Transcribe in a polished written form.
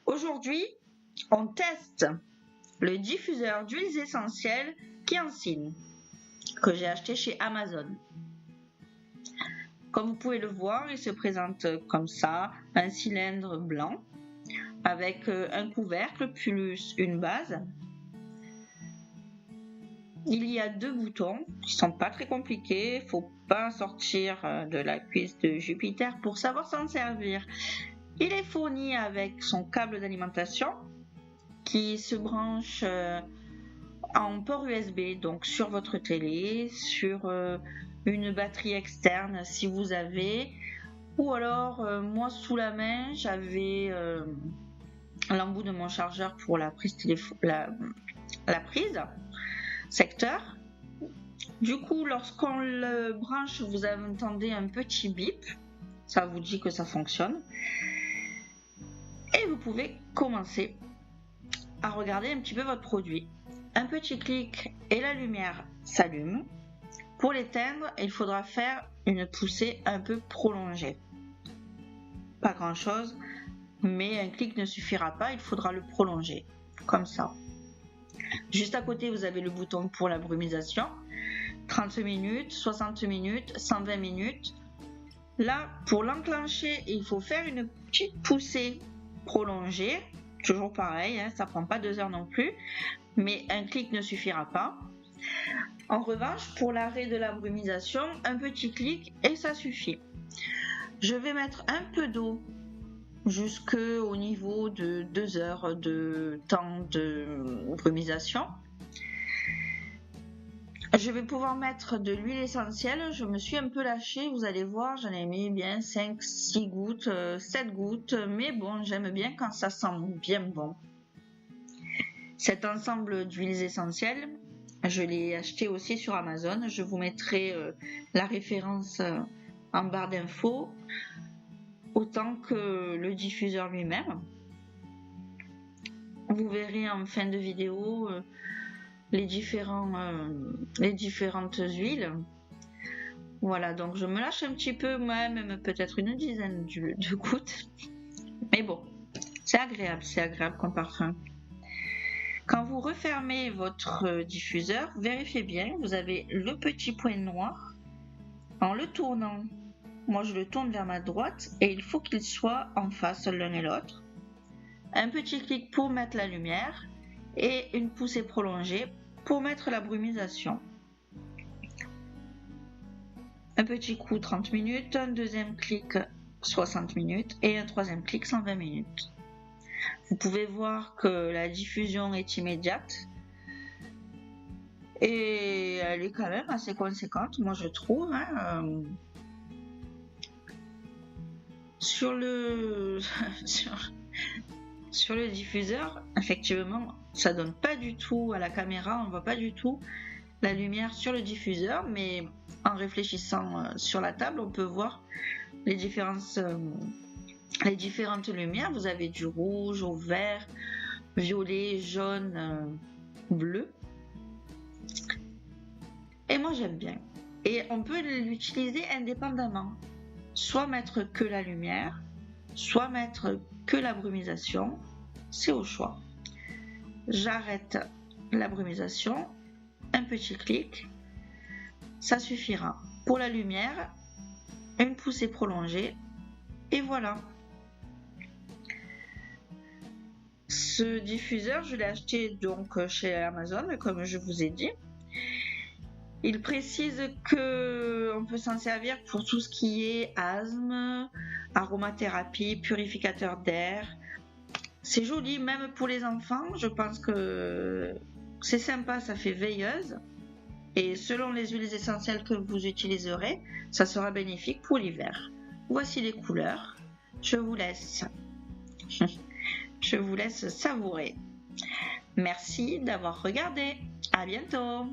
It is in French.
Aujourd'hui, on teste le diffuseur d'huiles essentielles Kiansin que j'ai acheté chez Amazon. Comme vous pouvez le voir, il se présente comme ça, un cylindre blanc avec un couvercle plus une base. Il y a 2 boutons qui sont pas très compliqués, il faut pas sortir de la cuisse de Jupiter pour savoir s'en servir. Il est fourni avec son câble d'alimentation qui se branche en port USB, donc sur votre télé, sur une batterie externe si vous avez, ou alors moi sous la main j'avais l'embout de mon chargeur pour la prise secteur. Du coup, lorsqu'on le branche, vous entendez un petit bip, ça vous dit que ça fonctionne, et vous pouvez commencer à regarder un petit peu votre produit. Un petit clic et la lumière s'allume. Pour l'éteindre, il faudra faire une poussée un peu prolongée. Pas grand chose, mais un clic ne suffira pas, il faudra le prolonger, comme ça. Juste à côté, vous avez le bouton pour la brumisation, 30 minutes, 60 minutes, 120 minutes. Là, pour l'enclencher, il faut faire une petite poussée prolongée, toujours pareil, ça prend pas 2 heures non plus, mais un clic ne suffira pas. En revanche, pour l'arrêt de la brumisation, un petit clic et ça suffit. Je vais mettre un peu d'eau jusqu'au niveau de 2 heures de temps de brumisation. Je vais pouvoir mettre de l'huile essentielle. Je me suis un peu lâchée, vous allez voir, j'en ai mis bien 5, 6 gouttes, 7 gouttes, mais bon, j'aime bien quand ça sent bien bon. Cet ensemble d'huiles essentielles, je l'ai acheté aussi sur Amazon. Je vous mettrai la référence en barre d'infos, autant que le diffuseur lui-même. Vous verrez en fin de vidéo les différentes huiles. Voilà, donc je me lâche un petit peu, moi-même peut-être une dizaine de gouttes. Mais bon, c'est agréable comme parfum. Quand vous refermez votre diffuseur, vérifiez bien, vous avez le petit point noir. En le tournant, moi je le tourne vers ma droite et il faut qu'il soit en face l'un et l'autre. Un petit clic pour mettre la lumière et une poussée prolongée pour mettre la brumisation. Un petit coup 30 minutes, un deuxième clic 60 minutes et un troisième clic 120 minutes. Vous pouvez voir que la diffusion est immédiate et elle est quand même assez conséquente, moi je trouve. Sur le diffuseur, effectivement, ça donne pas du tout à la caméra, on ne voit pas du tout la lumière sur le diffuseur, mais en réfléchissant sur la table, on peut voir les différentes lumières. Vous avez du rouge au vert, violet, jaune, bleu. Et moi j'aime bien. Et on peut l'utiliser indépendamment. Soit mettre que la lumière, soit mettre que la brumisation. C'est au choix. J'arrête la brumisation. Un petit clic. Ça suffira. Pour la lumière, une poussée prolongée. Et voilà. Ce diffuseur, je l'ai acheté donc chez Amazon, comme je vous ai dit. Il précise qu'on peut s'en servir pour tout ce qui est asthme, aromathérapie, purificateur d'air. C'est joli, même pour les enfants. Je pense que c'est sympa, ça fait veilleuse. Et selon les huiles essentielles que vous utiliserez, ça sera bénéfique pour l'hiver. Voici les couleurs. Je vous laisse savourer. Merci d'avoir regardé. À bientôt.